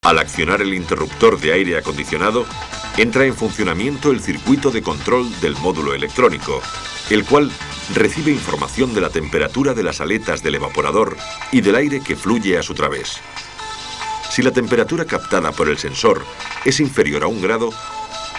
Al accionar el interruptor de aire acondicionado, entra en funcionamiento el circuito de control del módulo electrónico, el cual recibe información de la temperatura de las aletas del evaporador y del aire que fluye a su través. Si la temperatura captada por el sensor es inferior a 1 grado,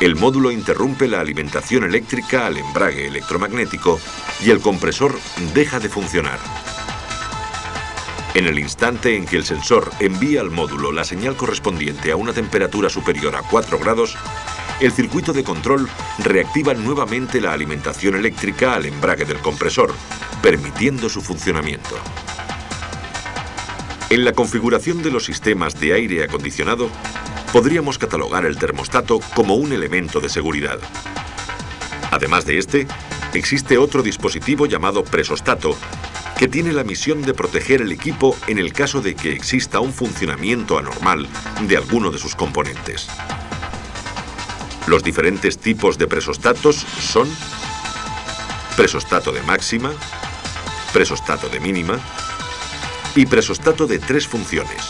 el módulo interrumpe la alimentación eléctrica al embrague electromagnético y el compresor deja de funcionar. En el instante en que el sensor envía al módulo la señal correspondiente a una temperatura superior a 4 grados, el circuito de control reactiva nuevamente la alimentación eléctrica al embrague del compresor, permitiendo su funcionamiento. En la configuración de los sistemas de aire acondicionado, podríamos catalogar el termostato como un elemento de seguridad. Además de este, existe otro dispositivo llamado presostato, que tiene la misión de proteger el equipo en el caso de que exista un funcionamiento anormal de alguno de sus componentes. Los diferentes tipos de presostatos son presostato de máxima, presostato de mínima y presostato de 3 funciones.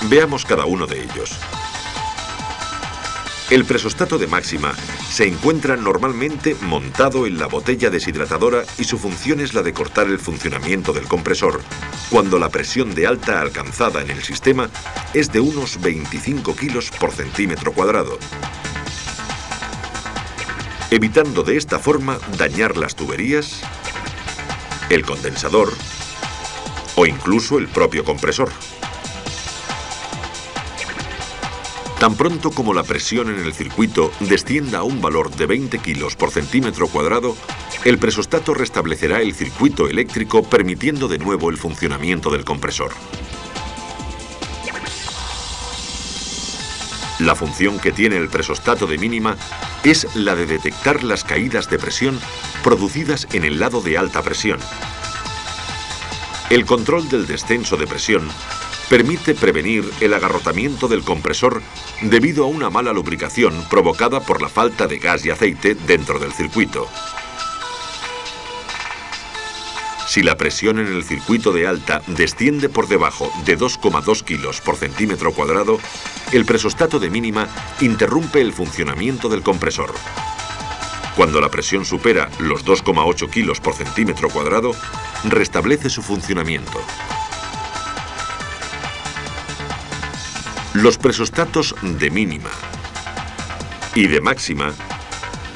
Veamos cada uno de ellos. El presostato de máxima se encuentra normalmente montado en la botella deshidratadora y su función es la de cortar el funcionamiento del compresor cuando la presión de alta alcanzada en el sistema es de unos 25 kilos por centímetro cuadrado, evitando de esta forma dañar las tuberías, el condensador o incluso el propio compresor. Tan pronto como la presión en el circuito descienda a un valor de 20 kilos por centímetro cuadrado, el presostato restablecerá el circuito eléctrico permitiendo de nuevo el funcionamiento del compresor. La función que tiene el presostato de mínima es la de detectar las caídas de presión producidas en el lado de alta presión. El control del descenso de presión permite prevenir el agarrotamiento del compresor debido a una mala lubricación provocada por la falta de gas y aceite dentro del circuito. Si la presión en el circuito de alta desciende por debajo de 2,2 kilos por centímetro cuadrado, el presostato de mínima interrumpe el funcionamiento del compresor. Cuando la presión supera los 2,8 kilos por centímetro cuadrado, restablece su funcionamiento. Los presostatos de mínima y de máxima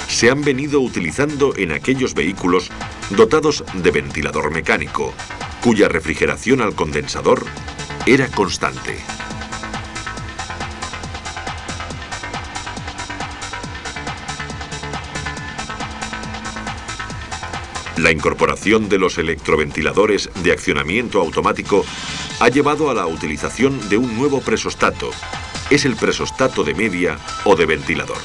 se han venido utilizando en aquellos vehículos dotados de ventilador mecánico, cuya refrigeración al condensador era constante. La incorporación de los electroventiladores de accionamiento automático ha llevado a la utilización de un nuevo presostato. Es el presostato de media o de ventilador.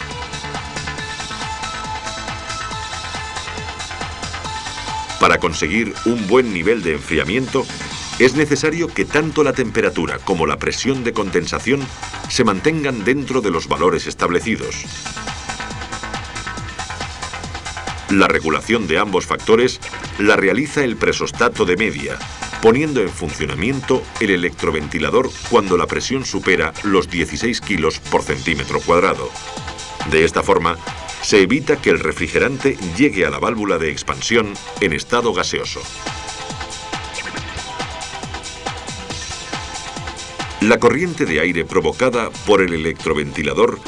Para conseguir un buen nivel de enfriamiento, es necesario que tanto la temperatura como la presión de condensación se mantengan dentro de los valores establecidos. La regulación de ambos factores la realiza el presostato de media, poniendo en funcionamiento el electroventilador cuando la presión supera los 16 kilos por centímetro cuadrado. De esta forma, se evita que el refrigerante llegue a la válvula de expansión en estado gaseoso. La corriente de aire provocada por el electroventilador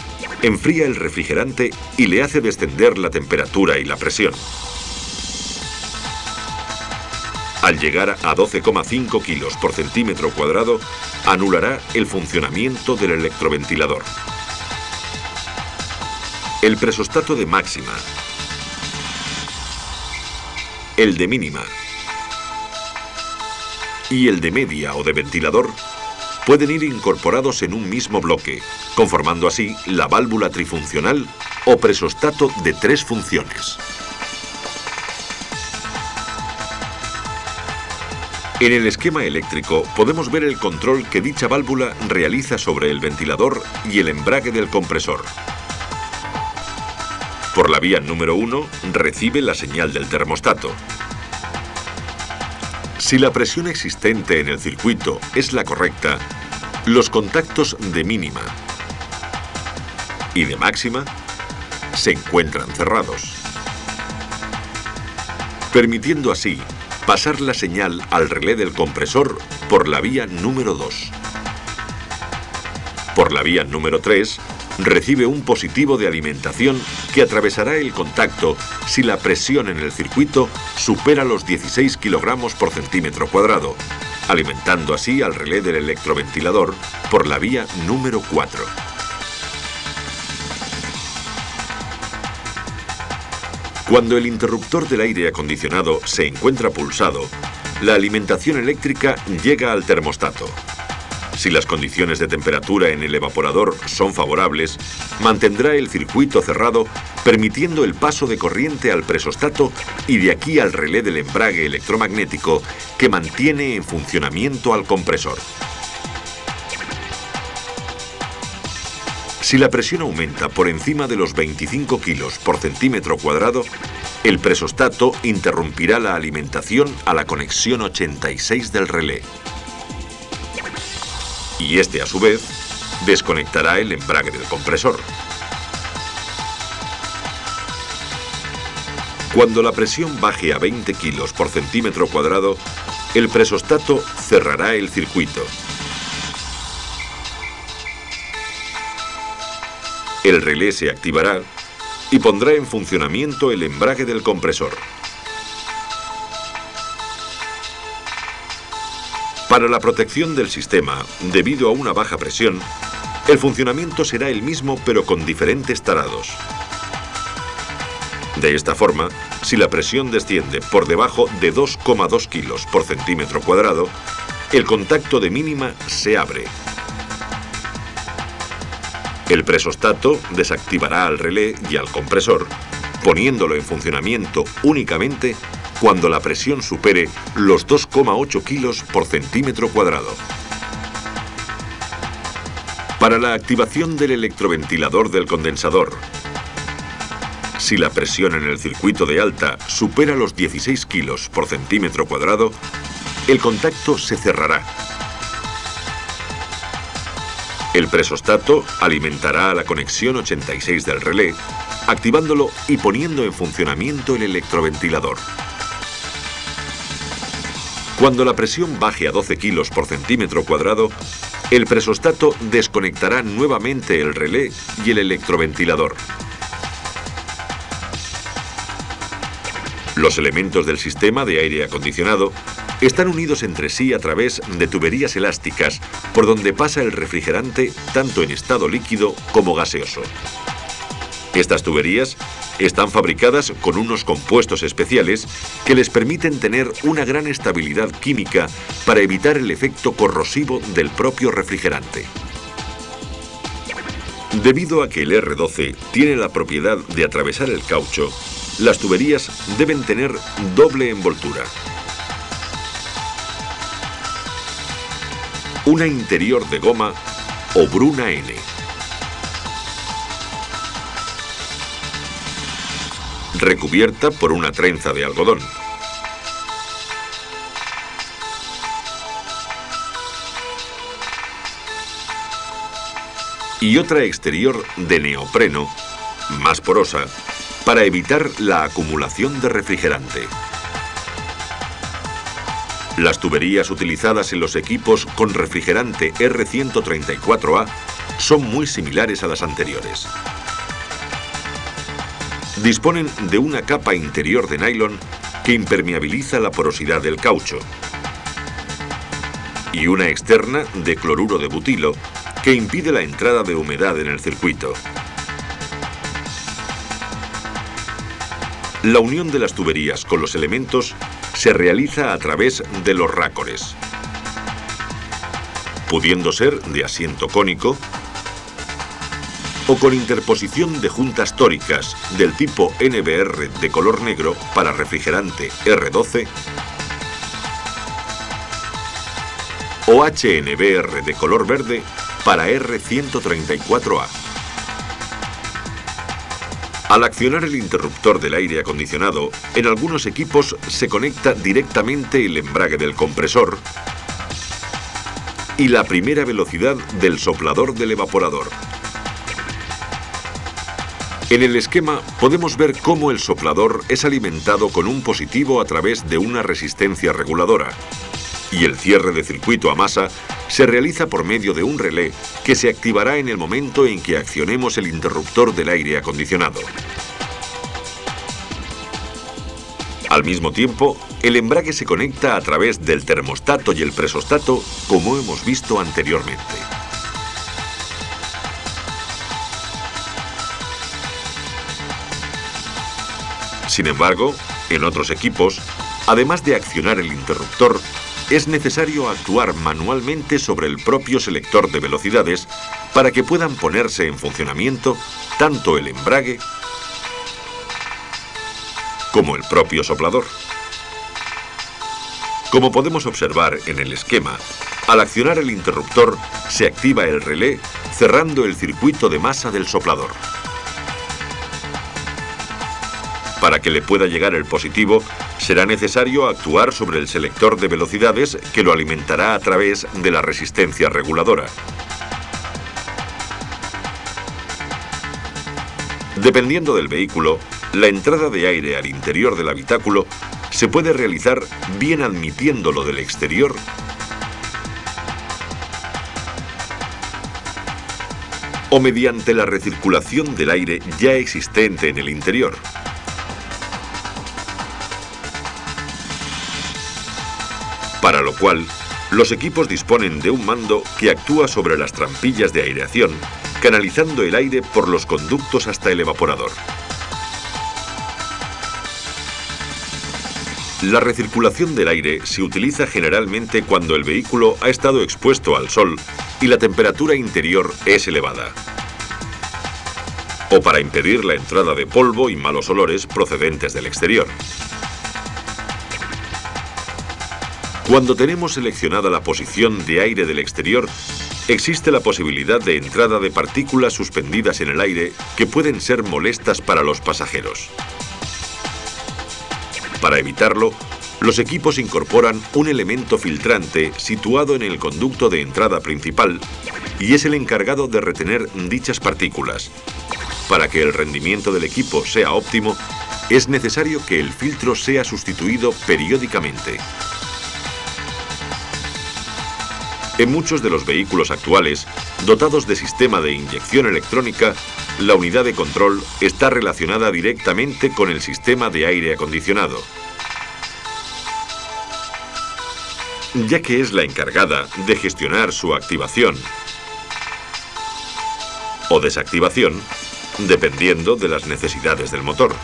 enfría el refrigerante y le hace descender la temperatura y la presión. Al llegar a 12,5 kilos por centímetro cuadrado, anulará el funcionamiento del electroventilador. El presostato de máxima, el de mínima y el de media o de ventilador pueden ir incorporados en un mismo bloque, conformando así la válvula trifuncional o presostato de 3 funciones. En el esquema eléctrico podemos ver el control que dicha válvula realiza sobre el ventilador y el embrague del compresor. Por la vía número 1 recibe la señal del termostato. Si la presión existente en el circuito es la correcta, Los contactos de mínima y de máxima se encuentran cerrados, permitiendo así pasar la señal al relé del compresor por la vía número 2. Por la vía número 3, recibe un positivo de alimentación que atravesará el contacto si la presión en el circuito supera los 16 kilogramos por centímetro cuadrado, alimentando así al relé del electroventilador por la vía número 4. Cuando el interruptor del aire acondicionado se encuentra pulsado, la alimentación eléctrica llega al termostato. Si las condiciones de temperatura en el evaporador son favorables, mantendrá el circuito cerrado, permitiendo el paso de corriente al presostato y de aquí al relé del embrague electromagnético que mantiene en funcionamiento al compresor. Si la presión aumenta por encima de los 25 kilos por centímetro cuadrado, el presostato interrumpirá la alimentación a la conexión 86 del relé. Y este, a su vez, desconectará el embrague del compresor. Cuando la presión baje a 20 kilos por centímetro cuadrado, el presostato cerrará el circuito. El relé se activará y pondrá en funcionamiento el embrague del compresor. Para la protección del sistema, debido a una baja presión, el funcionamiento será el mismo pero con diferentes tarados. De esta forma, si la presión desciende por debajo de 2,2 kilos por centímetro cuadrado, el contacto de mínima se abre. El presostato desactivará al relé y al compresor, poniéndolo en funcionamiento únicamente cuando la presión supere los 2,8 kilos por centímetro cuadrado. Para la activación del electroventilador del condensador, si la presión en el circuito de alta supera los 16 kilos por centímetro cuadrado, el contacto se cerrará. El presostato alimentará a la conexión 86 del relé, activándolo y poniendo en funcionamiento el electroventilador. Cuando la presión baje a 12 kilos por centímetro cuadrado, el presostato desconectará nuevamente el relé y el electroventilador. Los elementos del sistema de aire acondicionado están unidos entre sí a través de tuberías elásticas por donde pasa el refrigerante tanto en estado líquido como gaseoso. Estas tuberías están fabricadas con unos compuestos especiales que les permiten tener una gran estabilidad química para evitar el efecto corrosivo del propio refrigerante. Debido a que el R12 tiene la propiedad de atravesar el caucho, las tuberías deben tener doble envoltura. Una interior de goma o Bruna N. Recubierta por una trenza de algodón. Y otra exterior de neopreno, más porosa, para evitar la acumulación de refrigerante. Las tuberías utilizadas en los equipos con refrigerante R134A son muy similares a las anteriores. Disponen de una capa interior de nylon que impermeabiliza la porosidad del caucho y una externa de cloruro de butilo que impide la entrada de humedad en el circuito. La unión de las tuberías con los elementos se realiza a través de los rácores, pudiendo ser de asiento cónico o con interposición de juntas tóricas del tipo NBR de color negro para refrigerante R12 o HNBR de color verde para R134A. Al accionar el interruptor del aire acondicionado, en algunos equipos se conecta directamente el embrague del compresor y la primera velocidad del soplador del evaporador. En el esquema podemos ver cómo el soplador es alimentado con un positivo a través de una resistencia reguladora y el cierre de circuito a masa se realiza por medio de un relé que se activará en el momento en que accionemos el interruptor del aire acondicionado. Al mismo tiempo, el embrague se conecta a través del termostato y el presostato, como hemos visto anteriormente. Sin embargo, en otros equipos, además de accionar el interruptor, es necesario actuar manualmente sobre el propio selector de velocidades para que puedan ponerse en funcionamiento tanto el embrague como el propio soplador. Como podemos observar en el esquema, al accionar el interruptor se activa el relé cerrando el circuito de masa del soplador. Para que le pueda llegar el positivo, será necesario actuar sobre el selector de velocidades que lo alimentará a través de la resistencia reguladora. Dependiendo del vehículo, la entrada de aire al interior del habitáculo se puede realizar bien admitiéndolo del exterior o mediante la recirculación del aire ya existente en el interior. Para lo cual, los equipos disponen de un mando que actúa sobre las trampillas de aireación, canalizando el aire por los conductos hasta el evaporador. La recirculación del aire se utiliza generalmente cuando el vehículo ha estado expuesto al sol y la temperatura interior es elevada, o para impedir la entrada de polvo y malos olores procedentes del exterior. Cuando tenemos seleccionada la posición de aire del exterior, existe la posibilidad de entrada de partículas suspendidas en el aire que pueden ser molestas para los pasajeros. Para evitarlo, los equipos incorporan un elemento filtrante situado en el conducto de entrada principal y es el encargado de retener dichas partículas. Para que el rendimiento del equipo sea óptimo, es necesario que el filtro sea sustituido periódicamente. En muchos de los vehículos actuales, dotados de sistema de inyección electrónica, la unidad de control está relacionada directamente con el sistema de aire acondicionado, ya que es la encargada de gestionar su activación o desactivación, dependiendo de las necesidades del motor.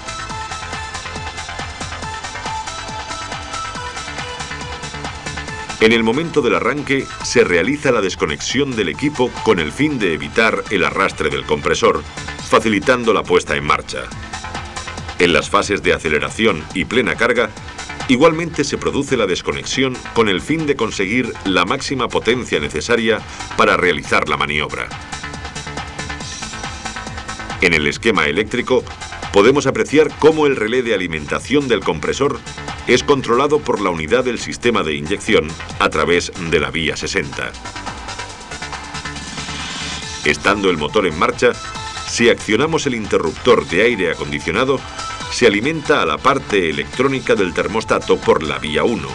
En el momento del arranque, se realiza la desconexión del equipo con el fin de evitar el arrastre del compresor, facilitando la puesta en marcha. En las fases de aceleración y plena carga, igualmente se produce la desconexión con el fin de conseguir la máxima potencia necesaria para realizar la maniobra. En el esquema eléctrico, podemos apreciar cómo el relé de alimentación del compresor es controlado por la unidad del sistema de inyección a través de la vía 60. Estando el motor en marcha, si accionamos el interruptor de aire acondicionado, se alimenta a la parte electrónica del termostato por la vía 1,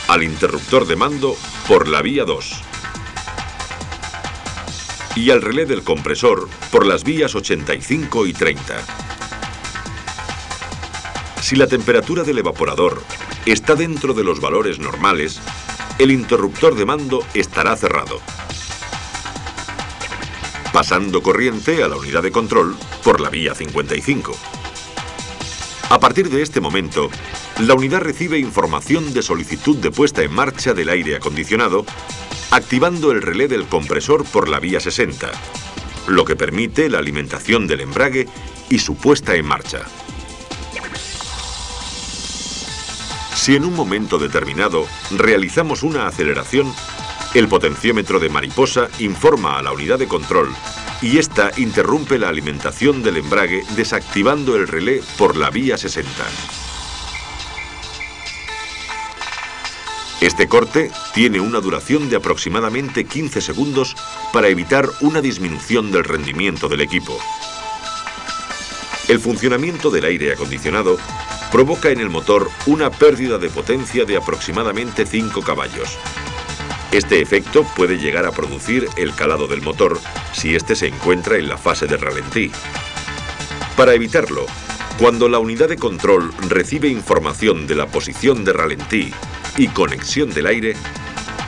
al interruptor de mando por la vía 2 y al relé del compresor por las vías 85 y 30. Si la temperatura del evaporador está dentro de los valores normales, el interruptor de mando estará cerrado, pasando corriente a la unidad de control por la vía 55. A partir de este momento, la unidad recibe información de solicitud de puesta en marcha del aire acondicionado, activando el relé del compresor por la vía 60, lo que permite la alimentación del embrague y su puesta en marcha. Si en un momento determinado realizamos una aceleración, el potenciómetro de mariposa informa a la unidad de control y ésta interrumpe la alimentación del embrague desactivando el relé por la vía 60. Este corte tiene una duración de aproximadamente 15 segundos para evitar una disminución del rendimiento del equipo. El funcionamiento del aire acondicionado provoca en el motor una pérdida de potencia de aproximadamente 5 caballos. Este efecto puede llegar a producir el calado del motor si éste se encuentra en la fase de ralentí. Para evitarlo, cuando la unidad de control recibe información de la posición de ralentí y conexión del aire,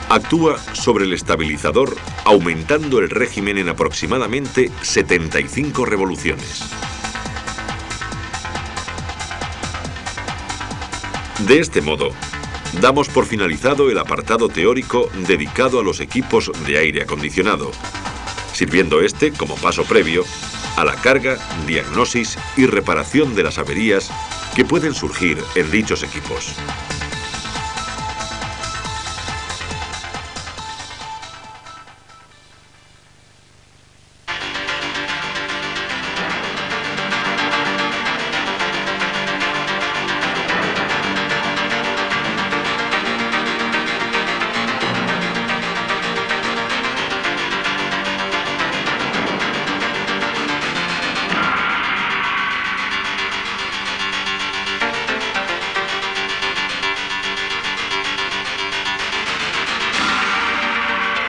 actúa sobre el estabilizador aumentando el régimen en aproximadamente 75 revoluciones. De este modo, damos por finalizado el apartado teórico dedicado a los equipos de aire acondicionado, sirviendo este como paso previo a la carga, diagnosis y reparación de las averías que pueden surgir en dichos equipos.